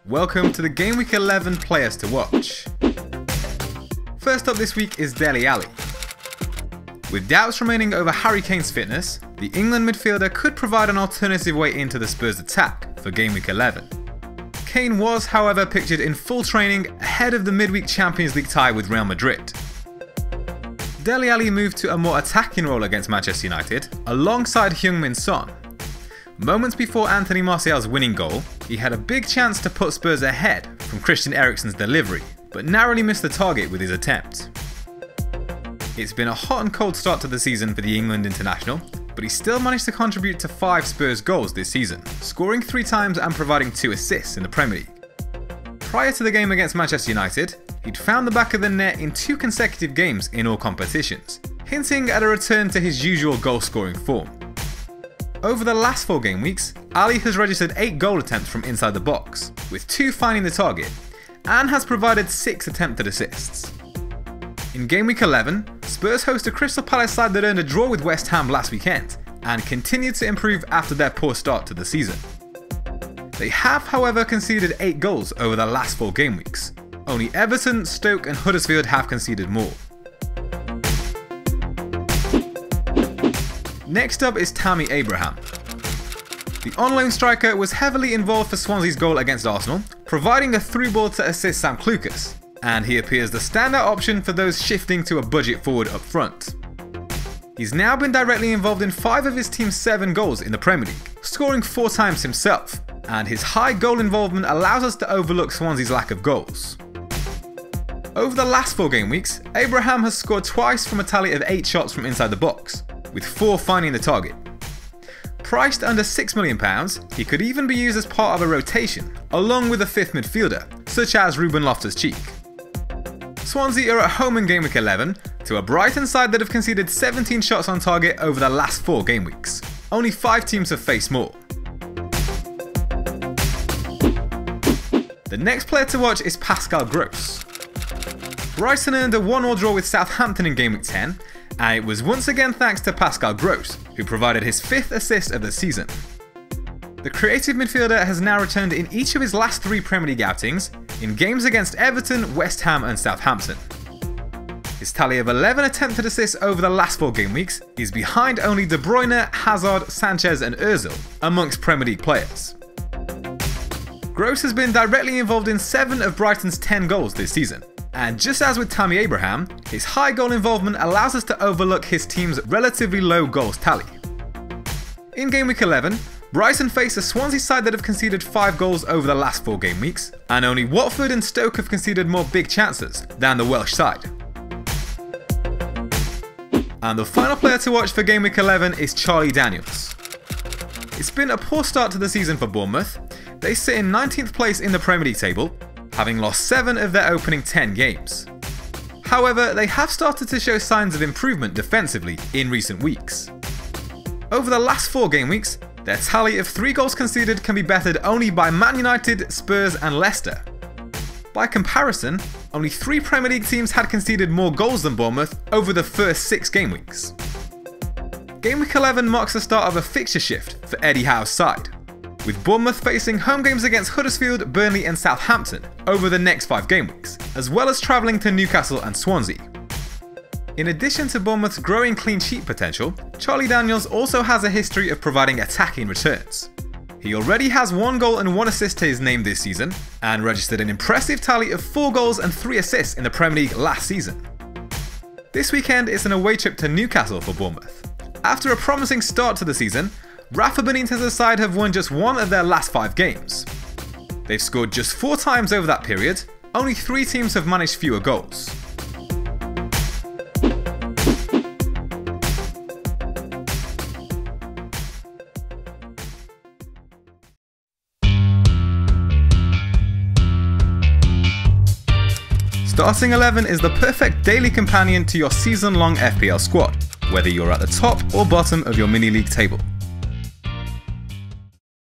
welcome to the Game Week 11 players to watch. First up this week is Dele Alli. With doubts remaining over Harry Kane's fitness, the England midfielder could provide an alternative way into the Spurs attack for Game Week 11. Kane was, however, pictured in full training ahead of the midweek Champions League tie with Real Madrid. Dele Alli moved to a more attacking role against Manchester United, alongside Heung-min Son. Moments before Anthony Martial's winning goal, he had a big chance to put Spurs ahead from Christian Eriksen's delivery, but narrowly missed the target with his attempt. It's been a hot and cold start to the season for the England international, but he still managed to contribute to 5 Spurs goals this season, scoring 3 times and providing 2 assists in the Premier League. Prior to the game against Manchester United, he'd found the back of the net in 2 consecutive games in all competitions, hinting at a return to his usual goal-scoring form. Over the last 4 game weeks, Alli has registered 8 goal attempts from inside the box, with 2 finding the target, and has provided 6 attempted assists. In Game Week 11, Spurs host a Crystal Palace side that earned a draw with West Ham last weekend, and continued to improve after their poor start to the season. They have, however, conceded 8 goals over the last 4 game weeks. Only Everton, Stoke and Huddersfield have conceded more. Next up is Tammy Abraham. The on-loan striker was heavily involved for Swansea's goal against Arsenal, providing a through ball to assist Sam Clucas, and he appears the standout option for those shifting to a budget forward up front. He's now been directly involved in 5 of his team's 7 goals in the Premier League, scoring 4 times himself, and his high goal involvement allows us to overlook Swansea's lack of goals. Over the last 4 game weeks, Abraham has scored twice from a tally of 8 shots from inside the box, with 4 finding the target. Priced under £6 million, he could even be used as part of a rotation, along with a 5th midfielder, such as Ruben Loftus-Cheek. Swansea are at home in Game Week 11 to a Brighton side that have conceded 17 shots on target over the last 4 game weeks. Only 5 teams have faced more. The next player to watch is Pascal Gross. Brighton earned a 1-1 draw with Southampton in Game Week 10, and it was once again thanks to Pascal Gross, who provided his 5th assist of the season. The creative midfielder has now returned in each of his last 3 Premier League outings, in games against Everton, West Ham and Southampton. His tally of 11 attempted assists over the last 4 game weeks is behind only De Bruyne, Hazard, Sanchez and Ozil amongst Premier League players. Gross has been directly involved in 7 of Brighton's 10 goals this season, and just as with Tammy Abraham, his high goal involvement allows us to overlook his team's relatively low goals tally. In Game Week 11, Brighton face a Swansea side that have conceded 5 goals over the last 4 game weeks, and only Watford and Stoke have conceded more big chances than the Welsh side. And the final player to watch for Game Week 11 is Charlie Daniels. It's been a poor start to the season for Bournemouth. They sit in 19th place in the Premier League table, having lost 7 of their opening 10 games. However, they have started to show signs of improvement defensively in recent weeks. Over the last 4 game weeks, their tally of 3 goals conceded can be bettered only by Man United, Spurs and Leicester. By comparison, only 3 Premier League teams had conceded more goals than Bournemouth over the first 6 game weeks. Game Week 11 marks the start of a fixture shift for Eddie Howe's side, with Bournemouth facing home games against Huddersfield, Burnley and Southampton over the next 5 game weeks, as well as travelling to Newcastle and Swansea. In addition to Bournemouth's growing clean sheet potential, Charlie Daniels also has a history of providing attacking returns. He already has 1 goal and 1 assist to his name this season, and registered an impressive tally of 4 goals and 3 assists in the Premier League last season. This weekend is an away trip to Newcastle for Bournemouth. After a promising start to the season, Rafa Benitez's side have won just 1 of their last 5 games. They've scored just 4 times over that period, only 3 teams have managed fewer goals. Starting 11 is the perfect daily companion to your season-long FPL squad, whether you're at the top or bottom of your mini-league table.